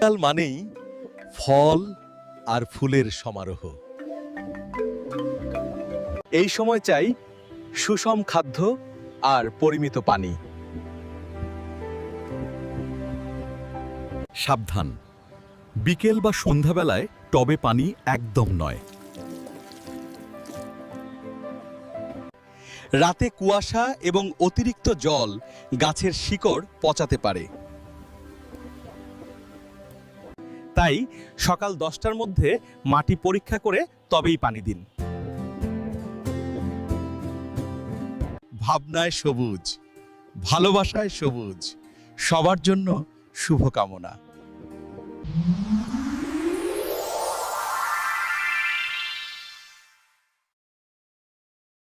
শীতকাল মানেই ফল আর ফুলের সমারোহ। এই সময় চাই সুষম খাদ্য আর পরিমিত পানি। সাবধান, বিকেল বা সন্ধ্যাবেলায় টবে পানি একদম নয়। রাতে কুয়াশা এবং অতিরিক্ত জল গাছের শিকড় পচাতে পারে। তাই সকাল 10টার মধ্যে মাটি পরীক্ষা করে তবেই পানি দিন। ভাবনায় সবুজ, ভালোবাসায় সবুজ, সবার জন্য শুভকামনা।